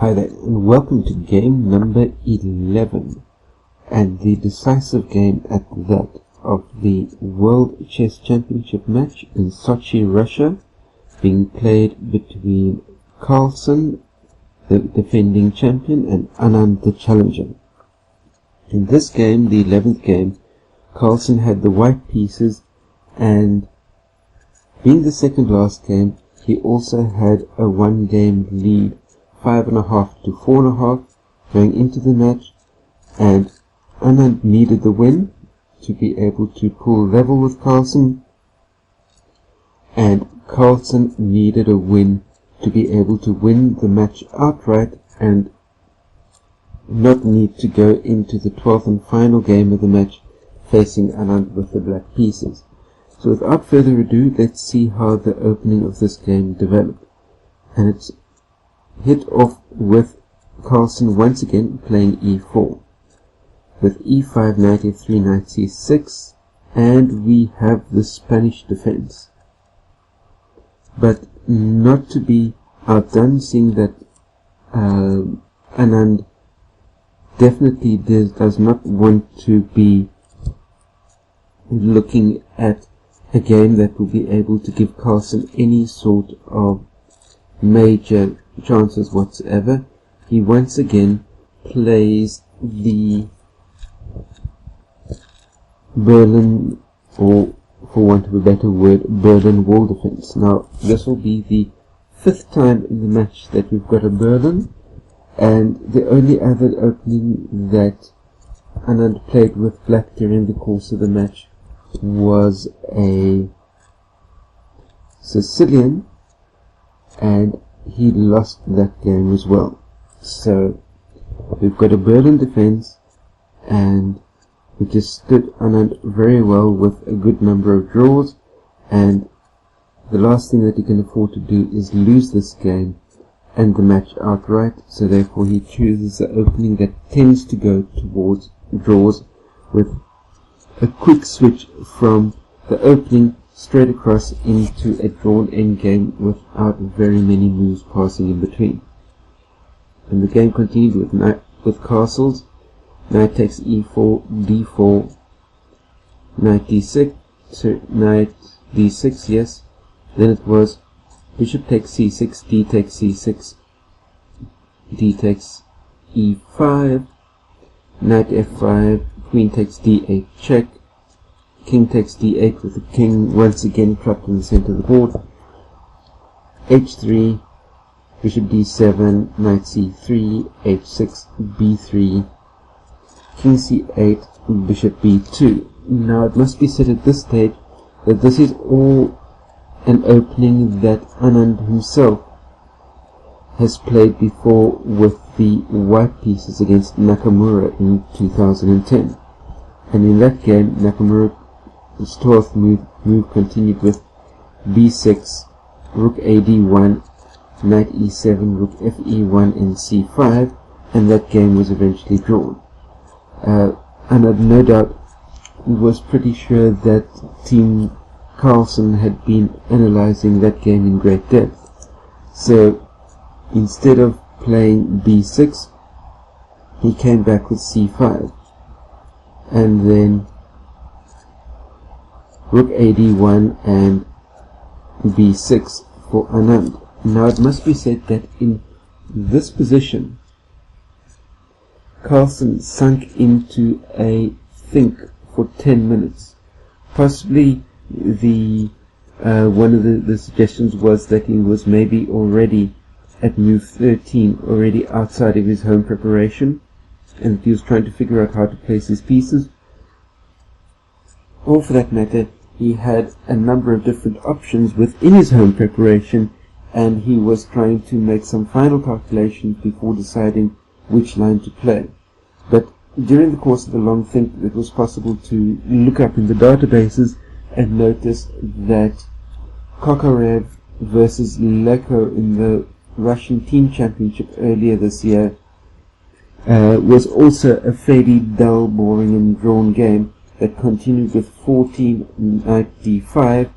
Hi there, and welcome to game number 11, and the decisive game at that of the World Chess Championship match in Sochi, Russia, being played between Carlsen, the defending champion, and Anand, the challenger. In this game, the 11th game, Carlsen had the white pieces, and being the second last game, he also had a one-game lead, 5.5 to 4.5 going into the match, and Anand needed the win to be able to pull level with Carlsen, and Carlsen needed a win to be able to win the match outright and not need to go into the 12th and final game of the match facing Anand with the black pieces. So without further ado, let's see how the opening of this game developed. And it's hit off with Carlsen once again playing e4, with e5, knight f3, knight c6, and we have the Spanish defense. But not to be outdone, seeing that Anand definitely does not want to be looking at a game that will be able to give Carlsen any sort of major chances whatsoever. He once again plays the Berlin, or for want of a better word, Berlin wall defense. Now, this will be the 5th time in the match that we've got a Berlin, and the only other opening that Anand played with black during the course of the match was a Sicilian, and he lost that game as well. So we've got a Berlin defense, and we just stood Anand very well with a good number of draws, and the last thing that he can afford to do is lose this game and the match outright. So therefore he chooses the opening that tends to go towards draws, with a quick switch from the opening straight across into a drawn endgame without very many moves passing in between. And the game continued with castles. Knight takes e4, d4, knight d6, so knight d6, yes. Then it was bishop takes c6, d takes c6, d takes e5, knight f5, queen takes d8 check, king takes d8 with the king once again trapped in the center of the board, h3, bishop d7, knight c3, h6, b3, king c8, bishop b2. Now it must be said at this stage that this is all an opening that Anand himself has played before with the white pieces against Nakamura in 2010. And in that game, Nakamura's 12th move continued with b6, rook ad1, knight e7, rook fe1, and c5, and that game was eventually drawn. Anand no doubt was pretty sure that Team Carlsen had been analyzing that game in great depth. So instead of playing b6, he came back with c5, and then rook ad1 and b6 for Anand. Now it must be said that in this position, Carlsen sunk into a think for 10 minutes. Possibly the one of the suggestions was that he was maybe already at move 13, already outside of his home preparation, and he was trying to figure out how to place his pieces. Or for that matter, he had a number of different options within his home preparation, and he was trying to make some final calculations before deciding which line to play. But during the course of the long think, it was possible to look up in the databases and notice that Kokorev versus Leko in the Russian Team Championship earlier this year was also a fairly dull, boring and drawn game that continued with 14 knight d5,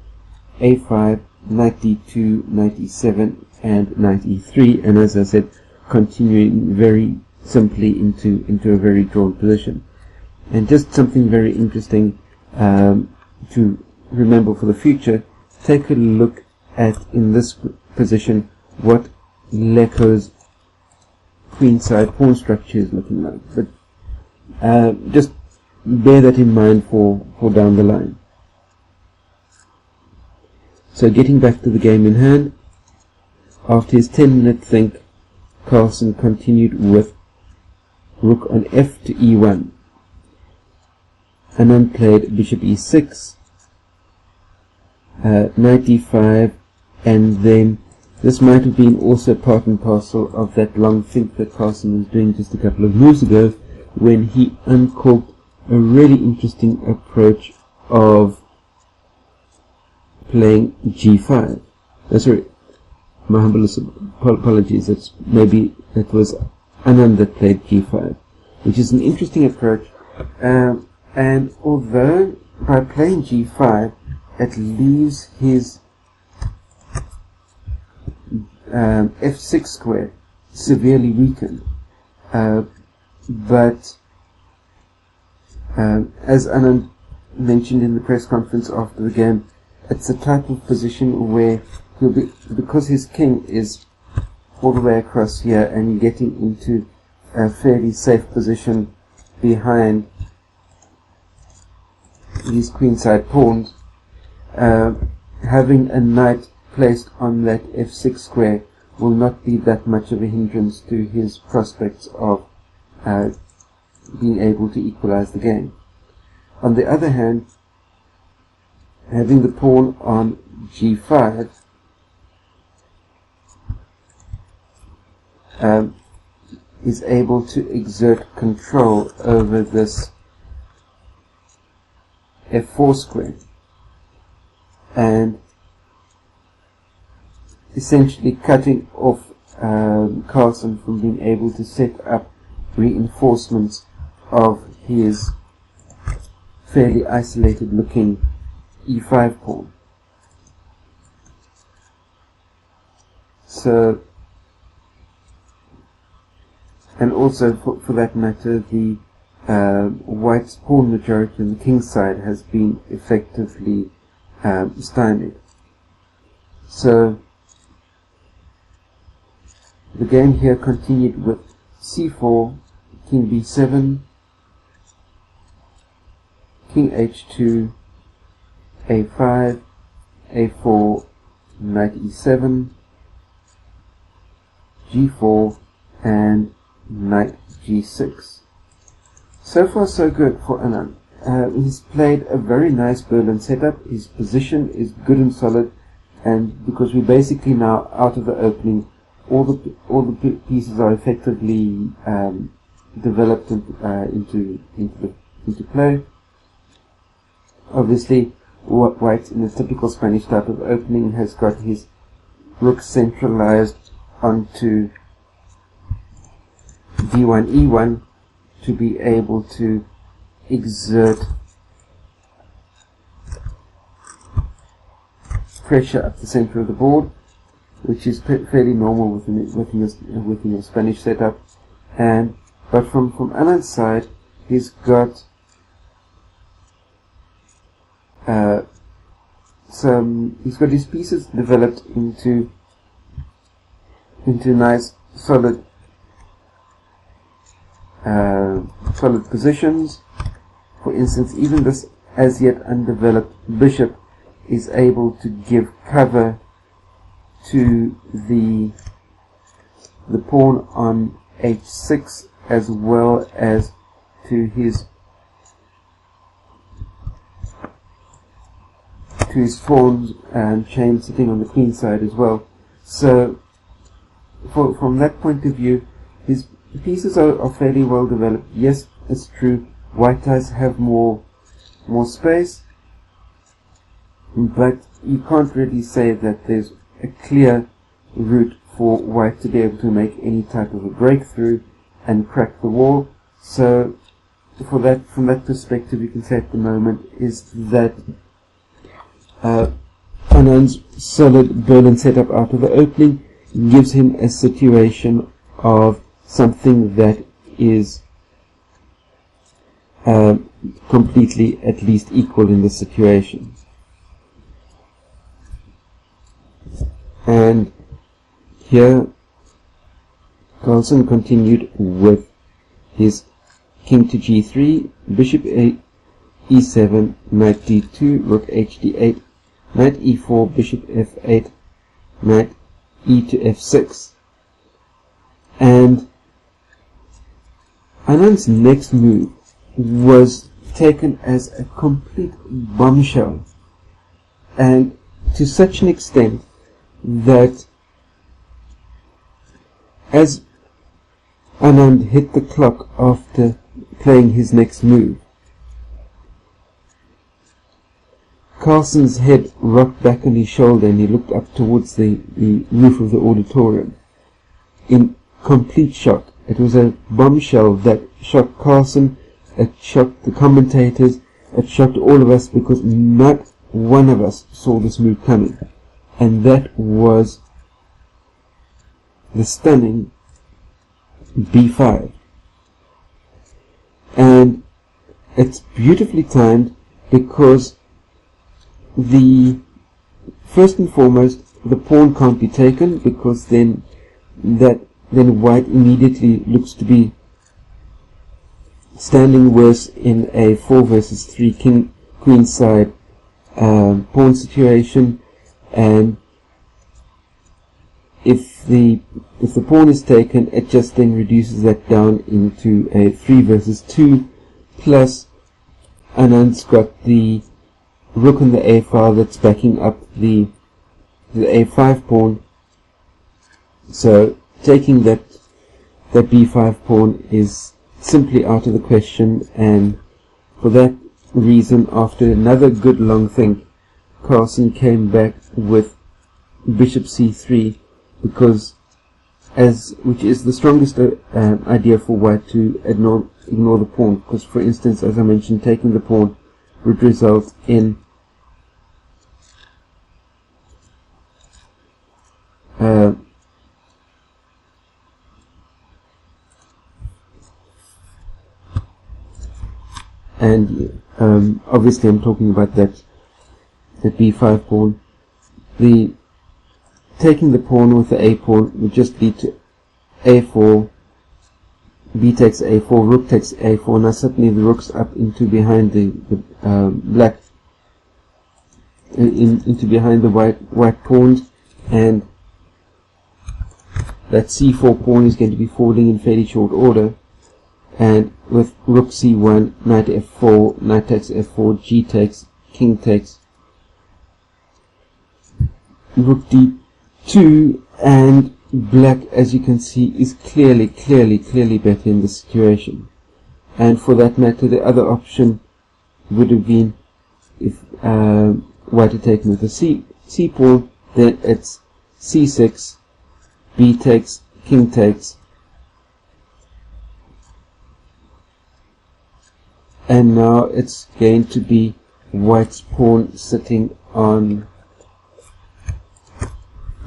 a5, knight d2, knight e7 and knight e3, and as I said, continuing very simply into a very drawn position. And just something very interesting to remember for the future, take a look at, in this position, what Leko's queenside pawn structure is looking like. But just bear that in mind for down the line. So getting back to the game in hand, after his 10-minute think, Carlsen continued with rook on f to e1. Anand played bishop e6, knight d5, and then this might have been also part and parcel of that long think that Carlsen was doing just a couple of moves ago, when he uncorked a really interesting approach of playing g5. Sorry, my humble apologies, maybe it was Anand that played g5, which is an interesting approach. And although by playing g5 it leaves his f6 square severely weakened, but as Anand mentioned in the press conference after the game, it's a type of position where he'll be, because his king is all the way across here and getting into a fairly safe position behind these queenside pawns, having a knight placed on that f6 square will not be that much of a hindrance to his prospects of being able to equalize the game. On the other hand, having the pawn on g5 is able to exert control over this f4 square and essentially cutting off Carlsen from being able to set up reinforcements of his fairly isolated looking e5 pawn. So, and also for that matter, the white's pawn majority on the king's side has been effectively stymied. So the game here continued with c4, king b7, king h2, a5, a4, knight e7, g4, and knight g6. So far so good for Anand. He's played a very nice Berlin setup. His position is good and solid, and because we're basically now out of the opening, all the pieces are effectively developed into play. Obviously, White, in a typical Spanish type of opening, has got his rook centralized onto d1, e1 to be able to exert pressure up the center of the board, which is fairly normal within your Spanish setup. But from Anand's side, he's got his pieces developed into nice solid positions. For instance, even this as yet undeveloped bishop is able to give cover to the pawn on h6, as well as to his pawns and chain sitting on the queen side as well. So from that point of view, his pieces are fairly well developed. Yes, it's true, White does have more space, but you can't really say that there's a clear route for White to be able to make any type of a breakthrough and crack the wall. So from that perspective, you can say at the moment is that Anand's solid Berlin setup out of the opening gives him a situation of something that is completely at least equal in this situation. And here Carlsen continued with his king to g3, bishop e7, knight d2, rook hd8, knight e4, bishop f8, knight e to f6. And Anand's next move was taken as a complete bombshell, and to such an extent that as Anand hit the clock after playing his next move, Carlsen's head rocked back on his shoulder and he looked up towards the roof of the auditorium in complete shock. It was a bombshell that shocked Carlsen, it shocked the commentators, it shocked all of us, because not one of us saw this move coming. And that was the stunning b5. And it's beautifully timed, because first and foremost, the pawn can't be taken, because then white immediately looks to be standing worse in a 4 versus 3 queen side pawn situation. And if the pawn is taken, it just then reduces that down into a 3 versus 2, plus Anand's got the rook on the a file that's backing up the a5 pawn. So taking that b5 pawn is simply out of the question, and for that reason, after another good long think, Carlsen came back with bishop c3, which is the strongest idea for white to ignore the pawn, because, for instance, as I mentioned, taking the pawn would result in obviously I'm talking about that b5 pawn. Taking the pawn with the a pawn would just lead to a4, b takes a4, rook takes a4. Now suddenly the rook's up into behind the black, into behind the white pawns, and that c4 pawn is going to be falling in fairly short order. And with rook c1, knight f4, knight takes f4, g takes, king takes, rook d2, and black, as you can see, is clearly better in this situation. And for that matter, the other option would have been, if white had taken with the c pawn, then it's c6, b takes, king takes, and now it's going to be white's pawn sitting on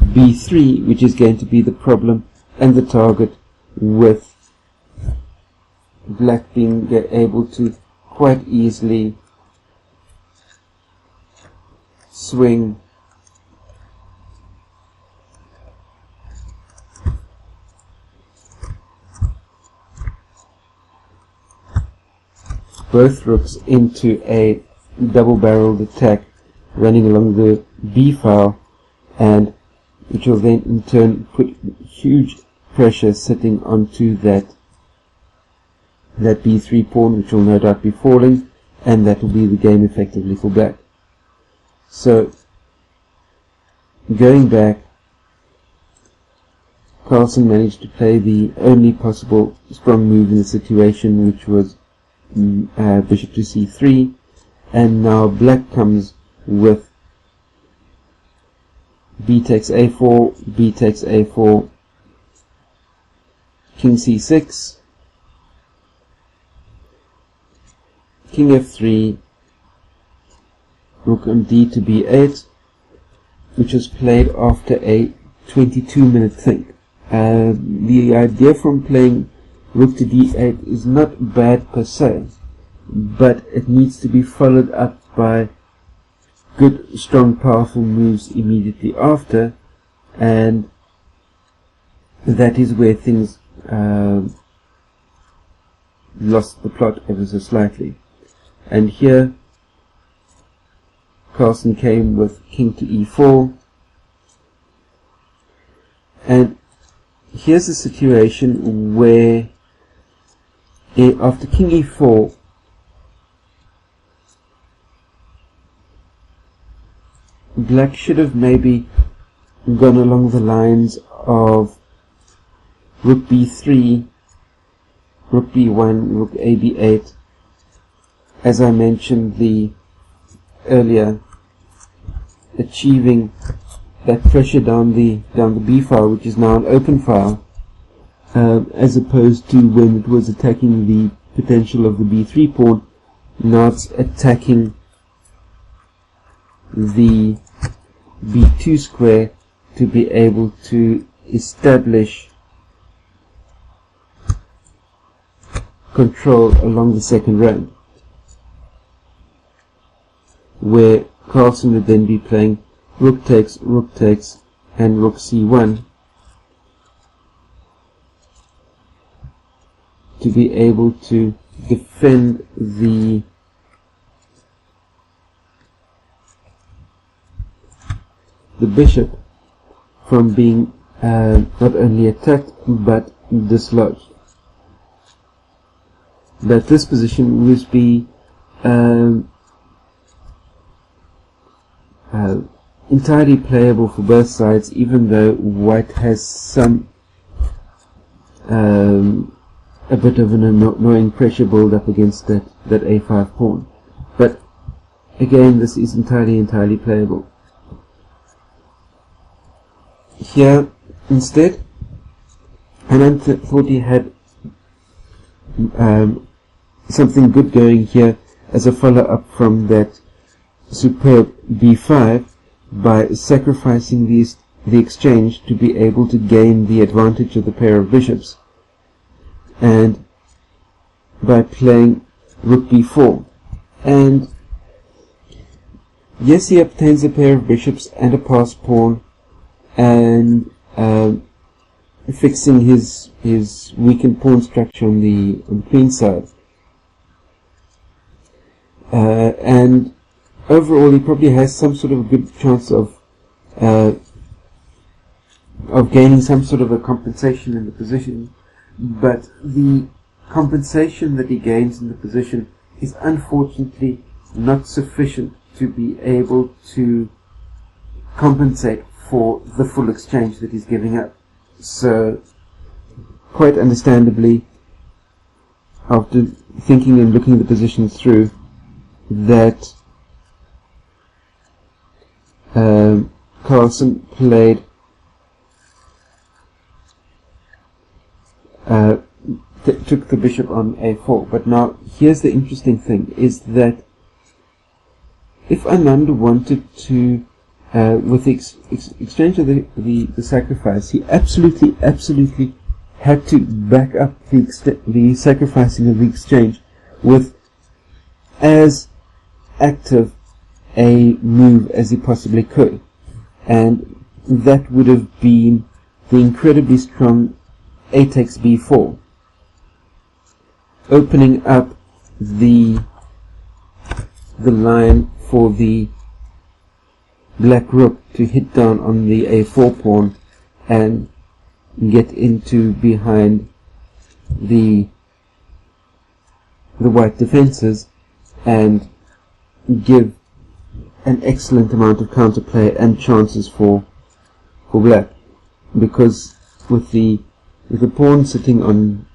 b3, which is going to be the problem and the target, with black being able to quite easily swing both rooks into a double-barreled attack running along the b file, and which will then in turn put huge pressure sitting onto that b3 pawn, which will no doubt be falling, and that will be the game effectively for black. So going back, Carlsen managed to play the only possible strong move in the situation, which was bishop to c3, and now black comes with b takes a4, b takes a4, king c6, king f3, rook on d to b8, which was played after a 22-minute think. the idea from playing rook to d8 is not bad per se, but it needs to be followed up by good, strong, powerful moves immediately after, and that is where things lost the plot ever so slightly. And here Carlsen came with king to e4, and here's a situation where after king e4 black should have maybe gone along the lines of rook b3, rook b1, rook a b8. As I mentioned earlier, achieving that pressure down the b file, which is now an open file, as opposed to when it was attacking the potential of the b3 pawn. Now it's attacking the b2 square to be able to establish control along the second rank, where Carlsen would then be playing rook takes, and rook c1 to be able to defend the bishop from being not only attacked but dislodged. But this position would be entirely playable for both sides, even though white has some a bit of an annoying pressure build up against that a5 pawn. But again, this is entirely playable. Here instead, Anand thought he had something good going here as a follow-up from that superb b5 by sacrificing the exchange to be able to gain the advantage of the pair of bishops, and by playing rook b4. And yes, he obtains a pair of bishops and a passed pawn, and fixing his weakened pawn structure on the queen side. And overall, he probably has some sort of a good chance of gaining some sort of a compensation in the position. But the compensation that he gains in the position is unfortunately not sufficient to be able to compensate for the full exchange that he's giving up. So, quite understandably, after thinking and looking the positions through, that Carlsen played took the bishop on a4. But now here's the interesting thing, is that if Anand wanted to with the exchange of the sacrifice, he absolutely had to back up the sacrificing of the exchange with as active a move as he possibly could, and that would have been the incredibly strong a takes b4, opening up the line for the black rook to hit down on the a4 pawn and get into behind the white defenses and give an excellent amount of counterplay and chances for black, because with the pawn sitting on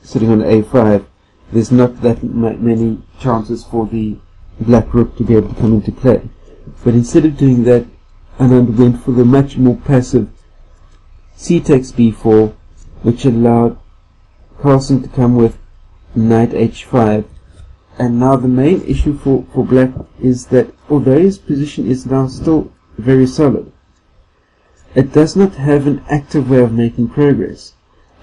a5, there's not that many chances for the black rook to be able to come into play. But instead of doing that, Anand went for the much more passive c takes b4, which allowed Carlsen to come with knight h5. And now the main issue for black is that although his position is now still very solid, it does not have an active way of making progress.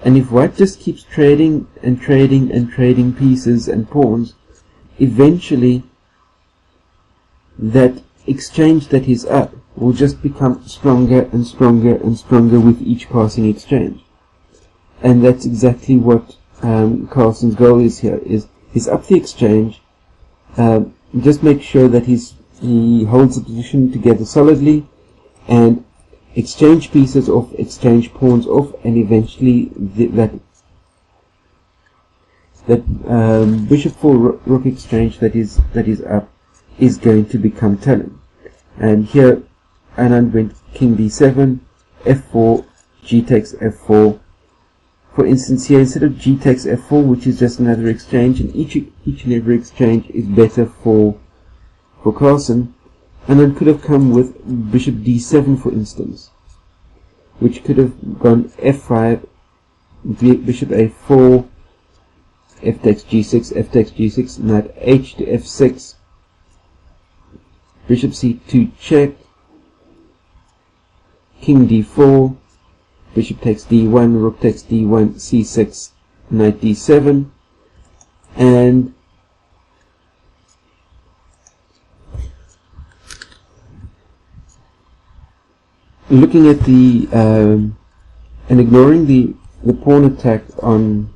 And if white just keeps trading and trading and trading pieces and pawns, eventually that exchange that is up will just become stronger and stronger and stronger with each passing exchange. And that's exactly what Carlsen's goal is here, is he's up the exchange, just make sure that he holds the position together solidly, and exchange pieces off, exchange pawns off, and eventually that bishop 4 rook exchange that is up is going to become telling. And here Anand went king b7, f4, g takes f4. For instance, here instead of g takes f4, which is just another exchange, and each and every exchange is better for Carlsen, Anand could have come with bishop d7, for instance, which could have gone f5, bishop a4, f takes g6, f takes g6, knight h to f6, bishop c2 check, king d4, bishop takes d1, rook takes d1, c6, knight d7, and looking at the and ignoring the pawn attack on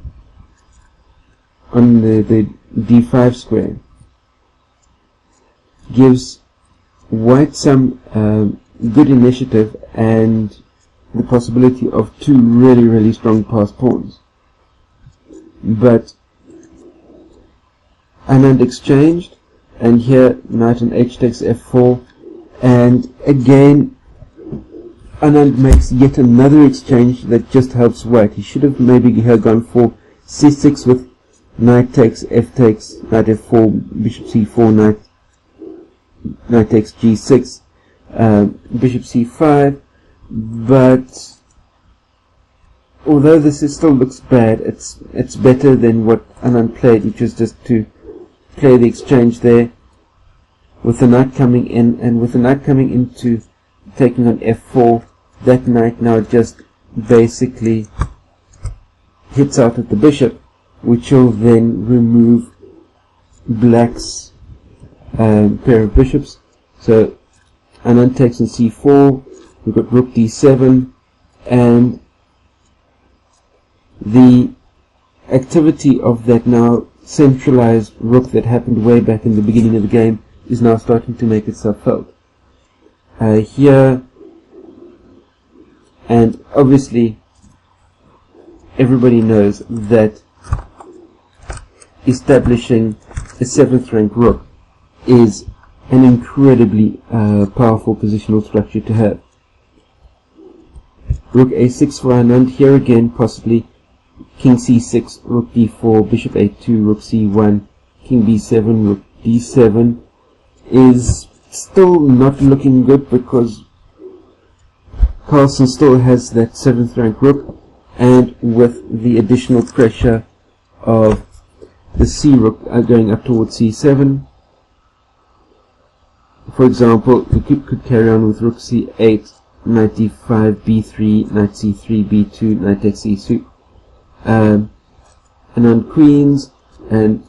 the d5 square gives white some good initiative and the possibility of two really strong passed pawns. But Anand exchanged, and here knight on h takes f4, and again Anand makes yet another exchange that just helps white. He should have maybe gone for c6 with knight takes, f takes, knight f4, bishop c4, knight takes g6, bishop c5, but although this still looks bad, it's better than what Anand played, which was just to play the exchange there with the knight coming in, and with the knight coming into taking on f4, that knight now just basically hits out at the bishop, which will then remove black's pair of bishops. So Anand takes on c4, we've got rook d7, and the activity of that now centralized rook that happened way back in the beginning of the game is now starting to make itself felt. Here, and obviously everybody knows that establishing a 7th rank rook is an incredibly powerful positional structure to have. Rook a6 for Anand. Here again, possibly king c6, rook d4, bishop a2, rook c1, king b7, rook d7 is still not looking good because Carlsen still has that 7th rank rook, and with the additional pressure of the c rook going up towards c7. For example, we could carry on with rook c8, knight d5, b3, knight c3, b2, knight takes e2, and on queens, and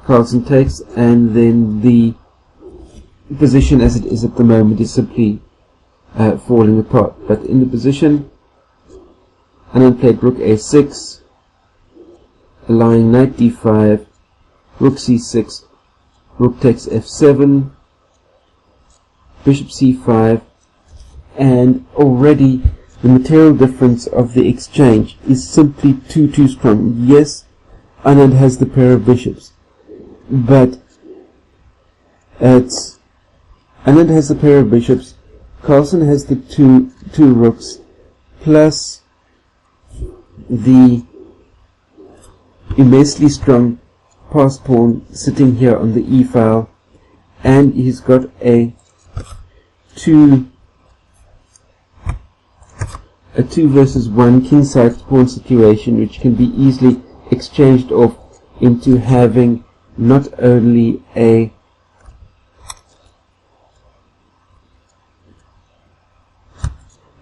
Carlsen takes, and then the position as it is at the moment is simply falling apart. But in the position, Anand played rook a6, allowing knight d5, rook c6, rook takes f7, bishop c5, and already the material difference of the exchange is simply too strong. Yes, Anand has the pair of bishops, but Anand has the pair of bishops, Carlsen has the two rooks, plus the immensely strong passed pawn sitting here on the e file, and he's got a 2 versus 1 king-side pawn situation, which can be easily exchanged off into having not only a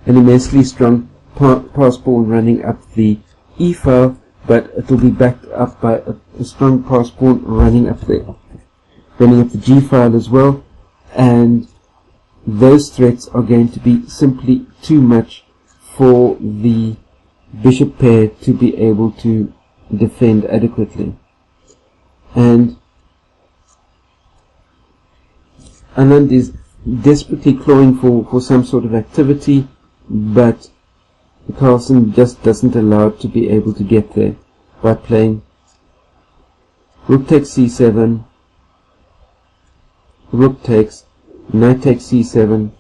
an immensely strong pass pawn running up the e file, but it will be backed up by a strong pass pawn running up the g file as well, and those threats are going to be simply too much for the bishop pair to be able to defend adequately. And Anand is desperately clawing for some sort of activity, but Carlsen just doesn't allow it to be able to get there by playing rook takes c7, rook takes, knight takes c7.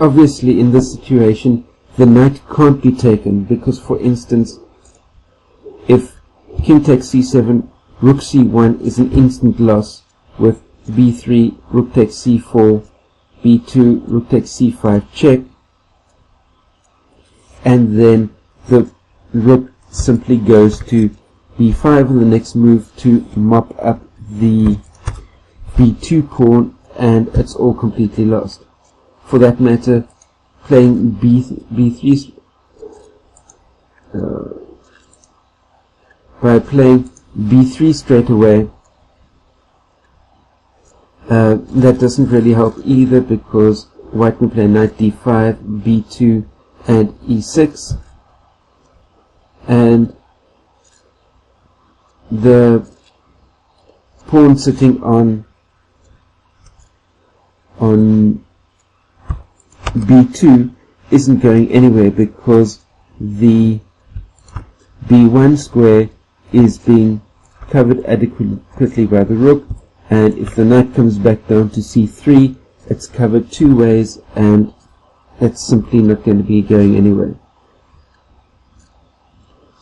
Obviously in this situation the knight can't be taken, because for instance if king takes c7, rook c1 is an instant loss, with b3, rook takes c4, b2, rook takes c5 check, and then the rook simply goes to b5 in the next move to mop up the b2 pawn, and it's all completely lost. For that matter, playing b3 by playing b3 straight away, that doesn't really help either, because white can play knight d5, b2 and e6, and the pawn sitting on b2 isn't going anywhere, because the b1 square is being covered adequately by the rook, and if the knight comes back down to c3, it's covered two ways, and it's simply not going to be going anywhere.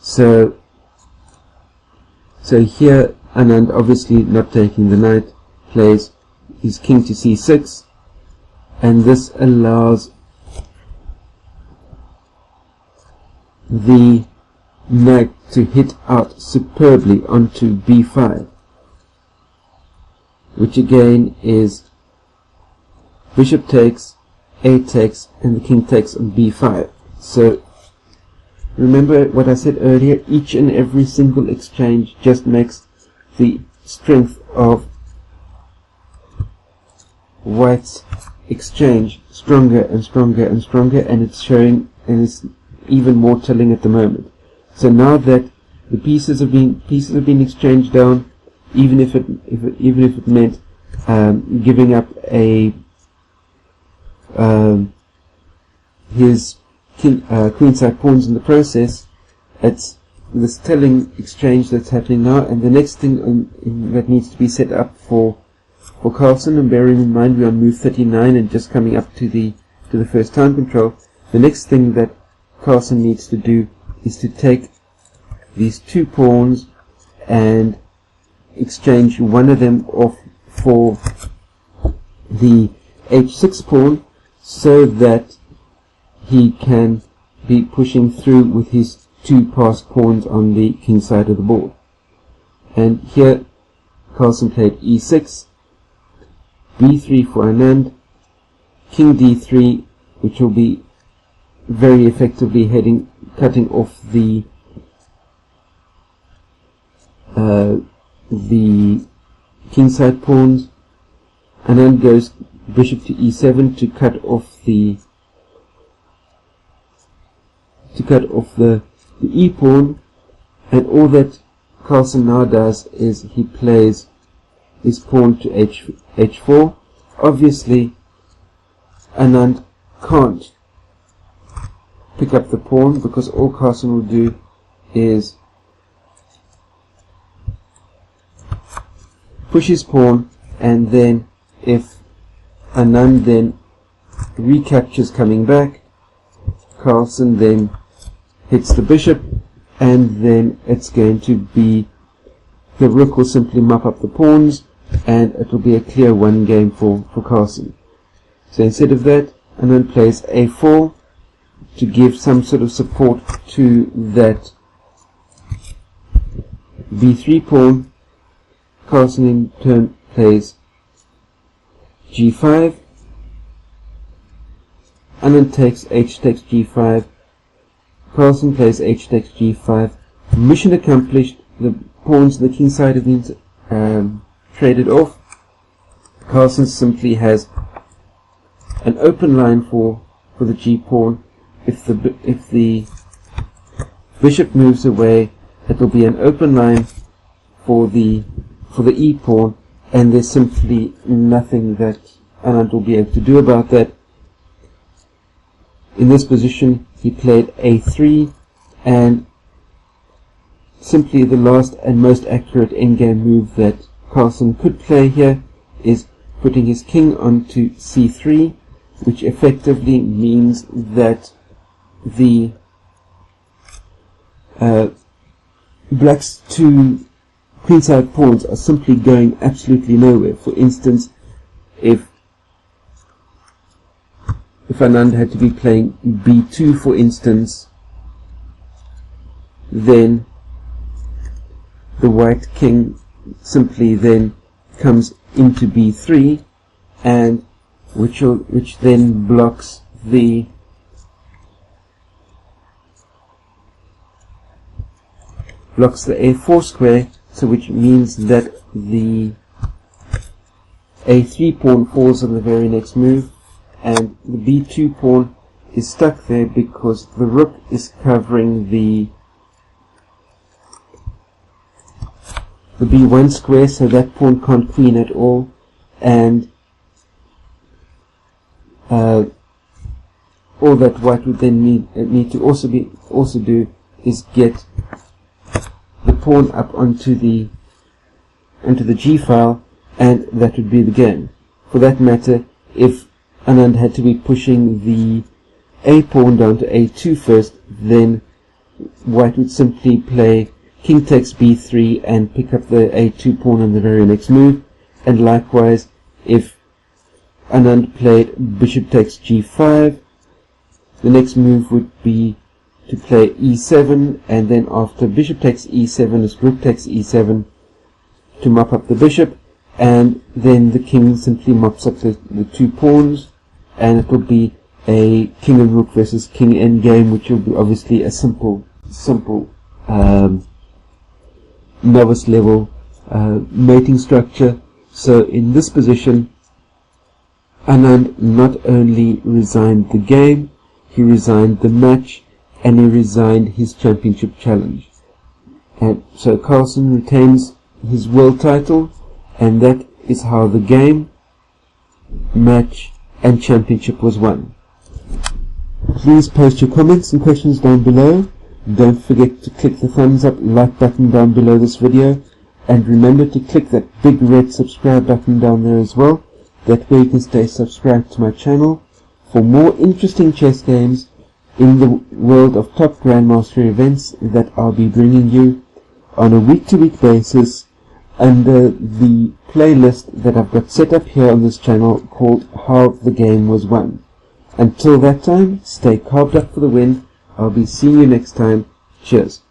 So here Anand, obviously not taking the knight, plays his king to c6, and this allows the knight to hit out superbly onto b5, which again is bishop takes, a takes, and the king takes on b5. So remember what I said earlier, each and every single exchange just makes the strength of white's exchange stronger and stronger and stronger, and it's showing, and it's even more telling at the moment. So now that the pieces have been exchanged down, even if it meant giving up his queenside pawns in the process, it's this telling exchange that's happening now. And the next thing that needs to be set up for Carlsen, and bearing in mind we're on move 39 and just coming up to the first time control, the next thing that Carlsen needs to do is to take these two pawns and exchange one of them off for the h6 pawn, so that he can be pushing through with his two passed pawns on the king side of the board. And here Carlsen played e6, b3 for Anand, king d3, which will be very effectively cutting off the kingside pawns. Anand goes bishop to e7 to cut off the e pawn, and all that Carlsen now does is he plays his pawn to h4. Obviously Anand can't pick up the pawn, because all Carlsen will do is push his pawn, and then if Anand then recaptures coming back, Carlsen then hits the bishop, and then it's going to be, the rook will simply mop up the pawns, and it will be a clear one game for Carlsen. So instead of that, Anand plays a4 to give some sort of support to that b3 pawn. Carlsen in turn plays g5, Anand takes h takes g5, Carlsen plays h takes g5, mission accomplished, the pawns on the king side have been traded off. Carlsen simply has an open line for the g pawn. If the bishop moves away, it will be an open line for the e pawn, and there's simply nothing that Anand will be able to do about that. In this position, he played a3, and simply the last and most accurate endgame move that Carlsen could play here is putting his king onto c3, which effectively means that the black's two queenside pawns are simply going absolutely nowhere. For instance, if Anand had to be playing b2, for instance, then the white king simply then comes into b3, and which then blocks the a4 square, so which means that the a3 pawn falls on the very next move, and the b2 pawn is stuck there because the rook is covering the b1 square, so that pawn can't queen at all, and all that white would then need to also do is get the pawn up onto the g file, and that would be the game. For that matter, if Anand had to be pushing the a pawn down to a2 first, then white would simply play king takes b3 and pick up the a2 pawn on the very next move, and likewise if Anand played bishop takes g5, the next move would be to play e7, and then after bishop takes e7 is rook takes e7 to mop up the bishop, and then the king simply mops up the two pawns, and it will be a king and rook versus king endgame, which will be obviously a simple novice level mating structure. So in this position, Anand not only resigned the game, he resigned the match, and he resigned his championship challenge. And so Carlsen retains his world title, and that is how the game, match, and championship was won. Please post your comments and questions down below. Don't forget to click the thumbs up, like button down below this video, and remember to click that big red subscribe button down there as well. That way you can stay subscribed to my channel for more interesting chess games in the world of top Grandmaster events that I'll be bringing you on a week-to-week basis under the playlist that I've got set up here on this channel called How the Game Was Won. Until that time, stay carved up for the win. I'll be seeing you next time. Cheers.